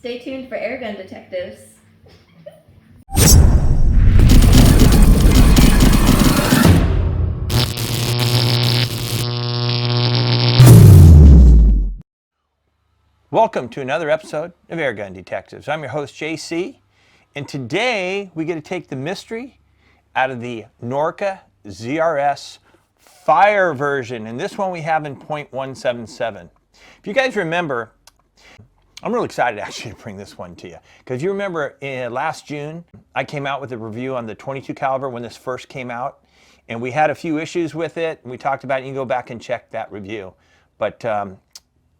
Stay tuned for Airgun Detectives. Welcome to another episode of Airgun Detectives. I'm your host, JC, and today we get to take the mystery out of the Norica ZRS Fire version, and this one we have in .177. If you guys remember, I'm really excited actually to bring this one to you, because you remember last June I came out with a review on the 22 caliber when this first came out, and we had a few issues with it, and we talked about it. You can go back and check that review. But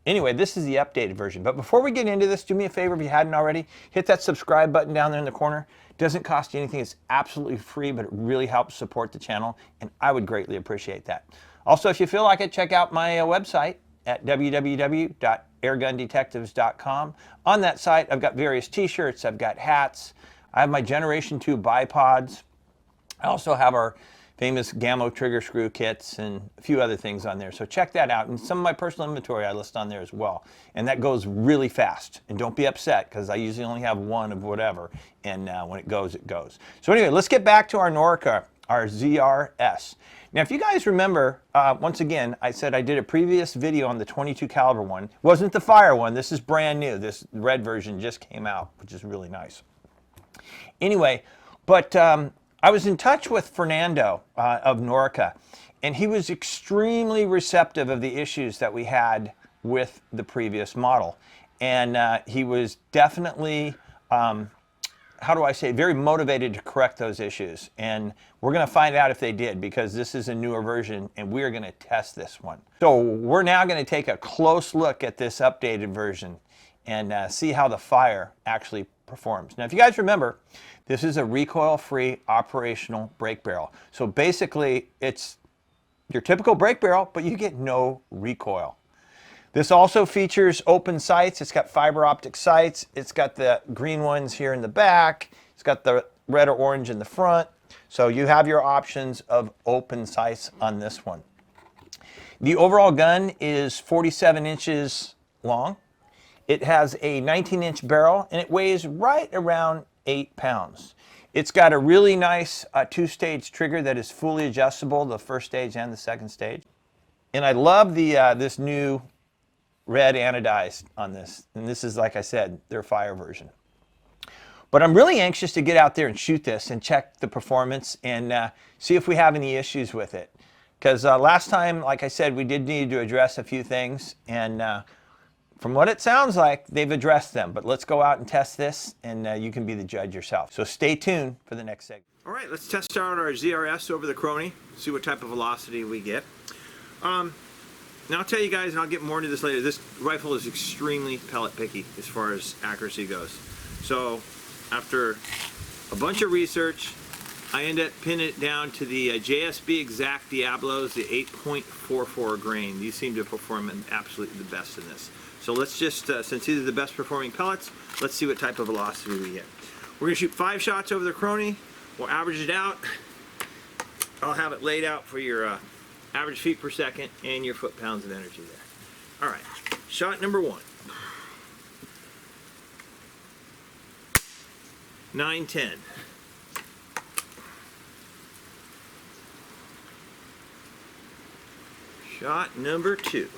anyway, this is the updated version. But before we get into this, do me a favor if you hadn't already, hit that subscribe button down there in the corner. It doesn't cost you anything. It's absolutely free, but it really helps support the channel, and I would greatly appreciate that. Also, if you feel like it, check out my website at www.airgundetectives.com. On that site, I've got various t-shirts, I've got hats, I have my Generation 2 bipods. I also have our famous Gammo trigger screw kits and a few other things on there. So check that out. And some of my personal inventory I list on there as well. And that goes really fast. And don't be upset, because I usually only have one of whatever. And when it goes, it goes. So anyway, let's get back to our Norica, our ZRS. Now, if you guys remember, once again, I said I did a previous video on the 22 caliber one. It wasn't the fire one. This is brand new. This red version just came out, which is really nice. Anyway, but I was in touch with Fernando of Norica, and he was extremely receptive of the issues that we had with the previous model. And he was definitely, how do I say, very motivated to correct those issues. And we're going to find out if they did, because this is a newer version, and we're going to test this one. So we're now going to take a close look at this updated version and see how the fire actually performs. Now, if you guys remember, this is a recoil-free operational brake barrel. So basically, it's your typical brake barrel, but you get no recoil. This also features open sights. It's got fiber optic sights. It's got the green ones here in the back. It's got the red or orange in the front. So you have your options of open sights on this one. The overall gun is 47 inches long. It has a 19-inch barrel, and it weighs right around 8 pounds. It's got a really nice two-stage trigger that is fully adjustable, the first stage and the second stage. And I love the this new red anodized on this. And this is, like I said, their fire version. But I'm really anxious to get out there and shoot this and check the performance and see if we have any issues with it. Because last time, like I said, we did need to address a few things, and from what it sounds like, they've addressed them. But let's go out and test this, and you can be the judge yourself. So stay tuned for the next segment. All right, let's test out our ZRS over the Crony, see what type of velocity we get. Now I'll tell you guys, and I'll get more into this later, this rifle is extremely pellet picky as far as accuracy goes. So after a bunch of research, I ended up pinning it down to the JSB Exact Diablos, the 8.44 grain. These seem to perform absolutely the best in this. So let's just, since these are the best performing pellets, let's see what type of velocity we get. We're going to shoot 5 shots over the Crony. We'll average it out. I'll have it laid out for your average feet per second and your foot-pounds of energy there. All right, shot number 1. 9-10. Shot number 2.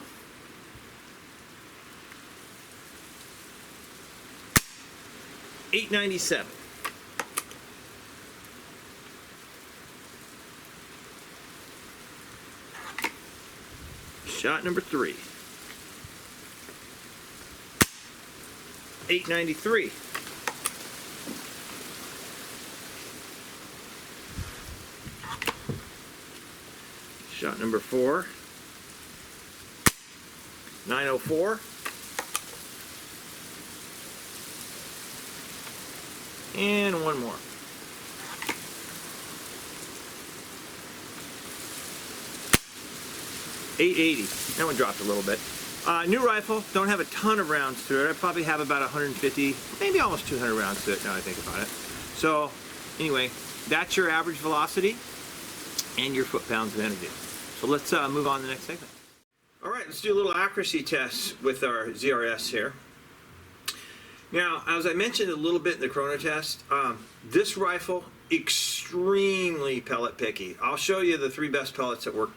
897. Shot number 3. 893. Shot number 4. 904. And one more. .880. That one dropped a little bit. New rifle, don't have a ton of rounds to it. I probably have about 150, maybe almost 200 rounds to it now I think about it. So anyway, that's your average velocity and your foot-pounds of energy. So let's move on to the next segment. All right, let's do a little accuracy test with our ZRS here. Now, as I mentioned a little bit in the chrono test, this rifle, extremely pellet picky. I'll show you the 3 best pellets that work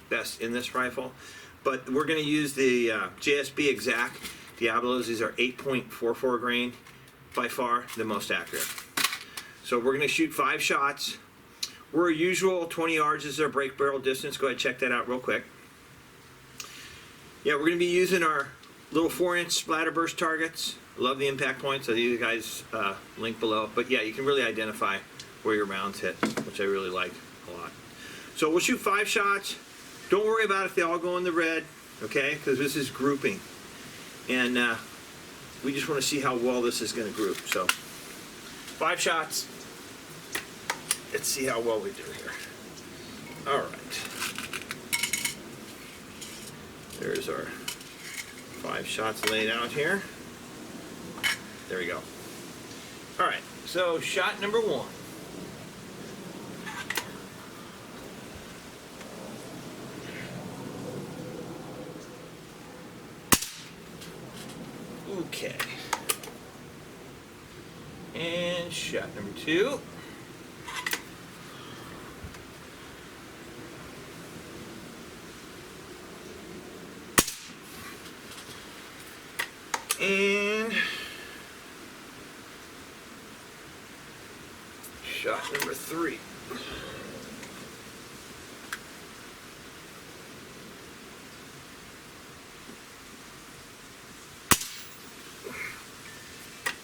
best in this rifle, but we're going to use the JSB Exact Diablos. These are 8.44 grain, by far the most accurate. So we're going to shoot 5 shots. We're usual 20 yards is our break barrel distance. Go ahead and check that out real quick. Yeah, we're going to be using our little 4-inch splatter burst targets. Love the impact points. I'll you guys link below. But yeah, you can really identify where your rounds hit, which I really like a lot. So we'll shoot 5 shots. Don't worry about if they all go in the red, okay? Because this is grouping. And we just want to see how well this is going to group. So 5 shots. Let's see how well we do here. All right. There's our 5 shots laid out here. There we go. All right, so shot number 1. Okay. And shot number 2. And shot number 3.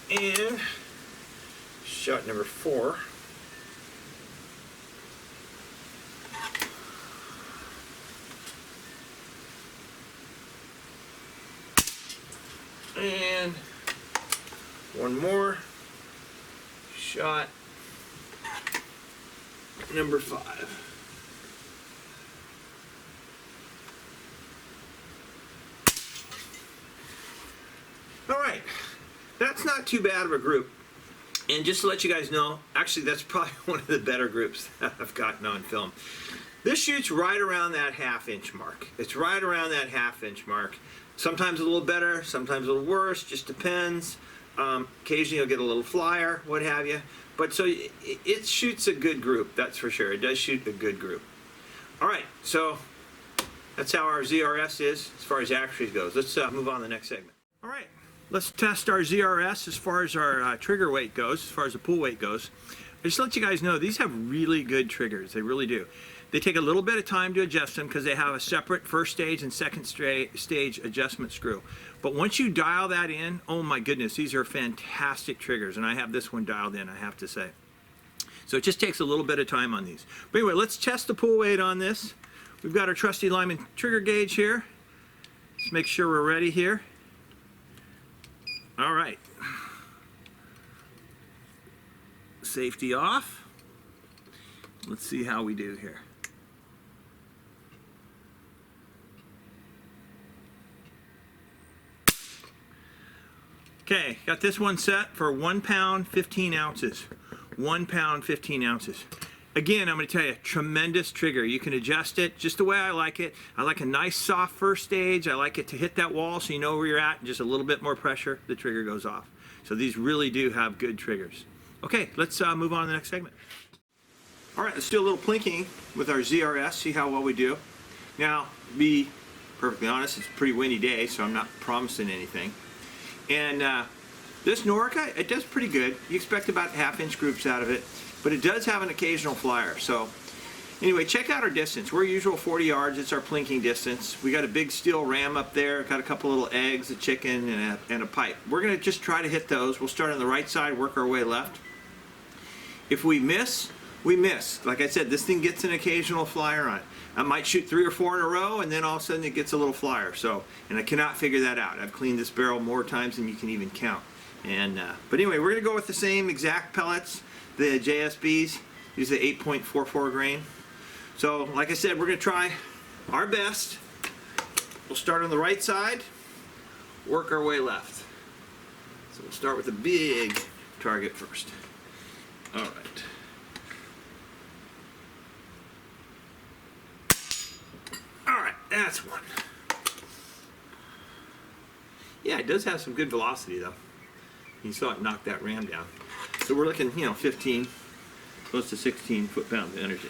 And shot number 4. And one more shot, number 5. All right, that's not too bad of a group. And just to let you guys know, actually that's probably one of the better groups that I've gotten on film. This shoots right around that 1/2 inch mark. It's right around that 1/2 inch mark. Sometimes a little better, sometimes a little worse, just depends. Occasionally you'll get a little flyer, what have you. But so it shoots a good group, that's for sure. It does shoot a good group. All right, so that's how our ZRS is as far as accuracy goes. Let's move on to the next segment. All right, let's test our ZRS as far as our trigger weight goes, as far as the pull weight goes. Just to let you guys know, these have really good triggers, they really do. They take a little bit of time to adjust them because they have a separate first stage and second stage adjustment screw. But once you dial that in, oh my goodness, these are fantastic triggers. And I have this one dialed in, I have to say. So it just takes a little bit of time on these. But anyway, let's test the pull weight on this. We've got our trusty Lyman trigger gauge here. Let's make sure we're ready here. All right. Safety off. Let's see how we do here. Okay, got this one set for 1 pound, 15 ounces. 1 pound, 15 ounces. Again, I'm going to tell you, tremendous trigger. You can adjust it just the way I like it. I like a nice soft first stage. I like it to hit that wall so you know where you're at, and just a little bit more pressure, the trigger goes off. So these really do have good triggers. Okay, let's move on to the next segment. All right, let's do a little plinking with our ZRS, see how well we do. Now, to be perfectly honest, it's a pretty windy day, so I'm not promising anything. And this Norica, it does pretty good. You expect about 1/2 inch groups out of it, but it does have an occasional flyer. So anyway, check out our distance. We're usual 40 yards, it's our plinking distance. We got a big steel ram up there, got a couple little eggs, a chicken, and a pipe. We're gonna just try to hit those. We'll start on the right side, work our way left. If we miss, we miss. Like I said, this thing gets an occasional flyer on it. I might shoot 3 or 4 in a row, and then all of a sudden it gets a little flyer. So, and I cannot figure that out. I've cleaned this barrel more times than you can even count. And but anyway, we're gonna go with the same exact pellets, the JSBs. These are the 8.44 grain. So, like I said, we're gonna try our best. We'll start on the right side, work our way left. So we'll start with the big target first. All right. That's one. Yeah, it does have some good velocity though. You saw it knock that ram down. So we're looking, 15, close to 16 foot-pounds of energy.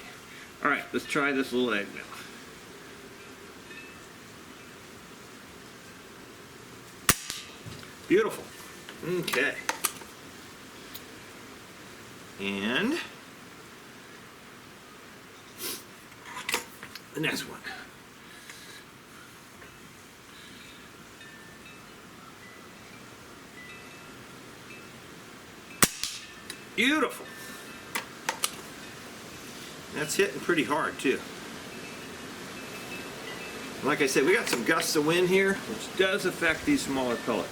All right, let's try this little egg now. Beautiful. Okay. And the next one. Beautiful. That's hitting pretty hard too. Like I said, we got some gusts of wind here, which does affect these smaller pellets.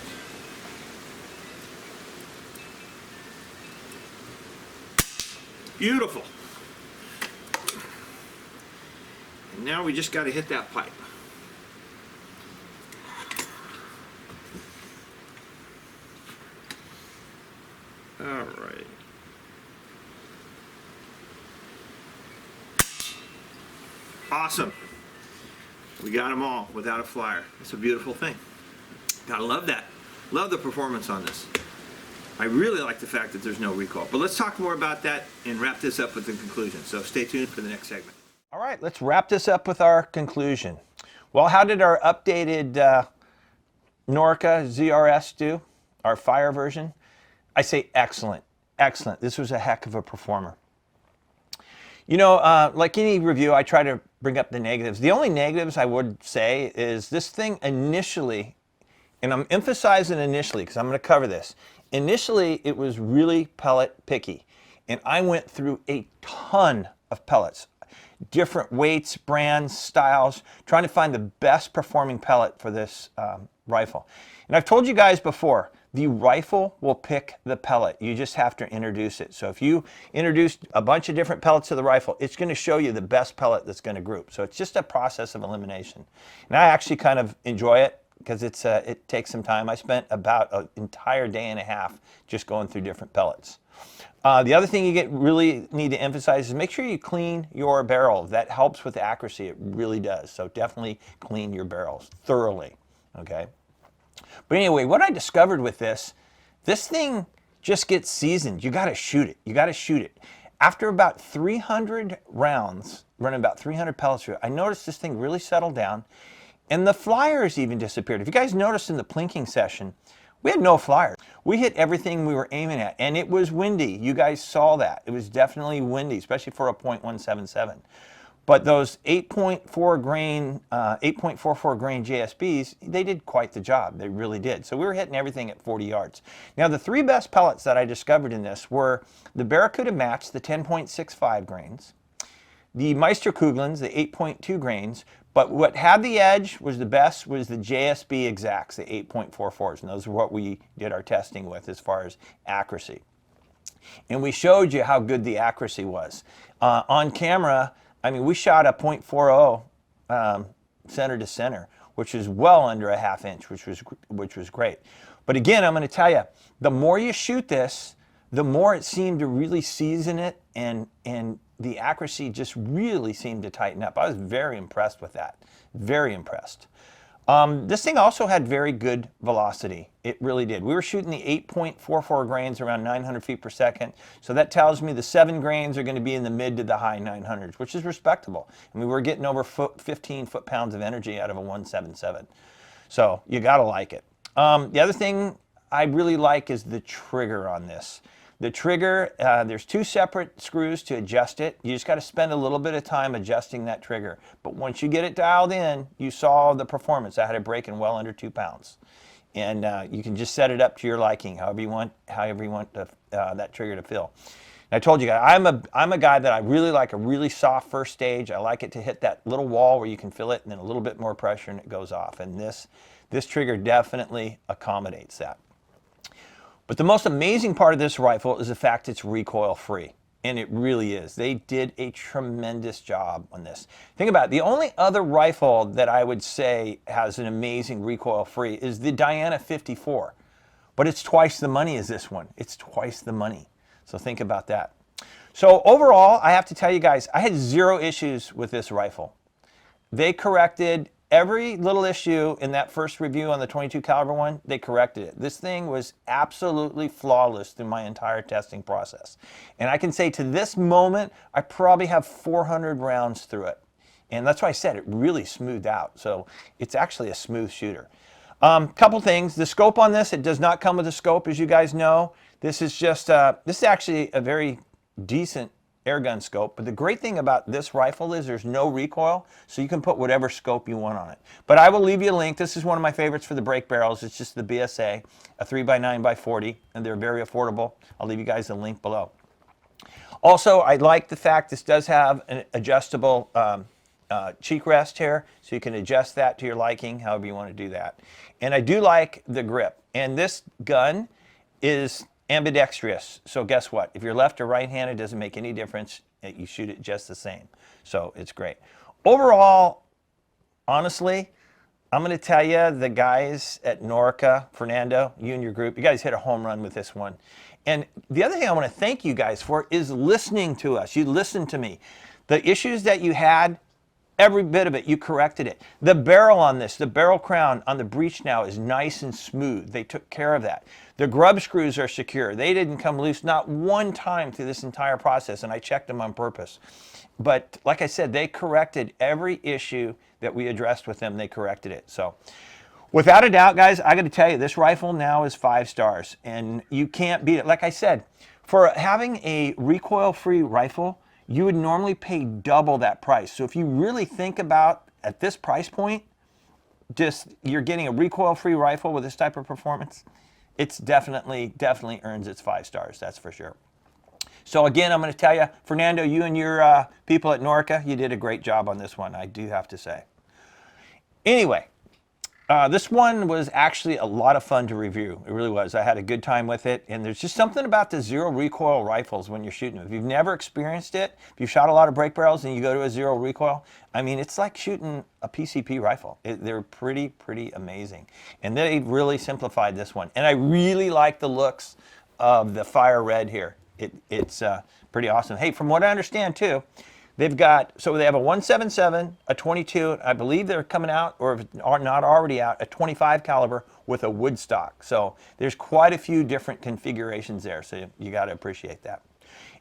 Beautiful. And now we just got to hit that pipe. All right. Awesome. We got them all without a flyer. It's a beautiful thing. Gotta love that. Love the performance on this. I really like the fact that there's no recoil. But let's talk more about that and wrap this up with the conclusion. So stay tuned for the next segment. All right, let's wrap this up with our conclusion. Well, how did our updated Norica ZRS do? Our fire version? I say excellent. Excellent. This was a heck of a performer. Like any review, I try to bring up the negatives. The only negatives I would say is this thing initially, and I'm emphasizing initially because I'm going to cover this. Initially, it was really pellet picky, and I went through a ton of pellets, different weights, brands, styles, trying to find the best performing pellet for this rifle. And I've told you guys before, the rifle will pick the pellet. You just have to introduce it. So if you introduce a bunch of different pellets to the rifle, it's going to show you the best pellet that's going to group. So it's just a process of elimination. And I actually kind of enjoy it because it takes some time. I spent about an entire day and a half just going through different pellets. The other thing you really need to emphasize is make sure you clean your barrel. That helps with accuracy. It really does. So definitely clean your barrels thoroughly. Okay. But anyway, what I discovered with this thing just gets seasoned. You got to shoot it. You got to shoot it. After about 300 rounds, running about 300 pellets through it, I noticed this thing really settled down, and the flyers even disappeared. If you guys noticed in the plinking session, we had no flyers. We hit everything we were aiming at, and it was windy. You guys saw that. It was definitely windy, especially for a .177. But those 8.44 grain JSBs, they did quite the job. They really did. So we were hitting everything at 40 yards. Now the three best pellets that I discovered in this were the Barracuda Match, the 10.65 grains, the Meisterkugelns, the 8.2 grains, but what had the edge was the best was the JSB Exacts, the 8.44s, and those are what we did our testing with as far as accuracy. And we showed you how good the accuracy was. On camera, I mean, we shot a .40 center to center, which is well under a ½ inch, which was great. But again, I'm going to tell you, the more you shoot this, the more it seemed to really season it, and the accuracy just really seemed to tighten up. I was very impressed with that. Very impressed. This thing also had very good velocity. It really did. We were shooting the 8.44 grains around 900 feet per second. So that tells me the 7 grains are going to be in the mid to the high 900s, which is respectable. And we were getting over 15 foot-pounds of energy out of a 177. So you got to like it. The other thing I really like is the trigger on this. The trigger, there's 2 separate screws to adjust it. You just got to spend a little bit of time adjusting that trigger. But once you get it dialed in, you saw the performance. I had it breaking well under 2 pounds. And you can just set it up to your liking, however you want that trigger to feel. And I told you guys, I'm a guy that I really like a really soft first stage. I like it to hit that little wall where you can feel it, and then a little bit more pressure and it goes off. And this trigger definitely accommodates that. But the most amazing part of this rifle is the fact it's recoil free. And it really is. They did a tremendous job on this. Think about it. The only other rifle that I would say has an amazing recoil free is the Diana 54. But it's twice the money as this one. It's twice the money. So think about that. So overall, I have to tell you guys, I had 0 issues with this rifle. They corrected every little issue in that first review on the 22 caliber one, they corrected it. This thing was absolutely flawless through my entire testing process. And I can say to this moment, I probably have 400 rounds through it. And that's why I said it really smoothed out. So it's actually a smooth shooter. Couple things. The scope on this, it does not come with a scope, as you guys know. This is just, this is actually a very decent airgun scope. But the great thing about this rifle is there's no recoil, so you can put whatever scope you want on it. But I will leave you a link. This is one of my favorites for the break barrels. It's just the BSA, a 3x9x40, and they're very affordable. I'll leave you guys a link below. Also, I like the fact this does have an adjustable cheek rest here, so you can adjust that to your liking, however you want to do that. And I do like the grip. And this gun is ambidextrous. So guess what? If you're left or right-handed, it doesn't make any difference. You shoot it just the same. So it's great. Overall, honestly, I'm going to tell you, the guys at Norica, Fernando, you and your group, you guys hit a home run with this one. And the other thing I want to thank you guys for is listening to us. You listened to me. The issues that you had, every bit of it, you corrected it. The barrel on this, the barrel crown on the breech now is nice and smooth. They took care of that. The grub screws are secure. They didn't come loose not one time through this entire process, and I checked them on purpose. But like I said, they corrected every issue that we addressed with them. They corrected it. So without a doubt, guys, I got to tell you, this rifle now is 5 stars, and you can't beat it. Like I said, for having a recoil-free rifle, you would normally pay double that price. So if you really think about, at this price point, just you're getting a recoil-free rifle with this type of performance, it's definitely earns its 5 stars, that's for sure. So again, I'm going to tell you, Fernando, you and your people at Norica, you did a great job on this one, I do have to say. Anyway, this one was actually a lot of fun to review. It really was. I had a good time with it. And there's just something about the zero recoil rifles when you're shooting them. If you've never experienced it, if you've shot a lot of break barrels and you go to a zero recoil, I mean, it's like shooting a PCP rifle. They're pretty amazing. And they really simplified this one. And I really like the looks of the fire red here. It's pretty awesome. Hey, from what I understand too, they've got, so they have a 177, a 22, I believe they're coming out, or if are not already out, a 25 caliber with a wood stock. So there's quite a few different configurations there, so you got to appreciate that.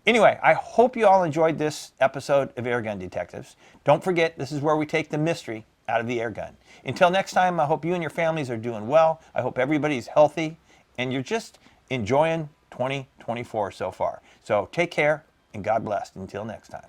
Anyway, I hope you all enjoyed this episode of Airgun Detectives. Don't forget, this is where we take the mystery out of the airgun. Until next time, I hope you and your families are doing well. I hope everybody's healthy, and you're just enjoying 2024 so far. So take care, and God bless. Until next time.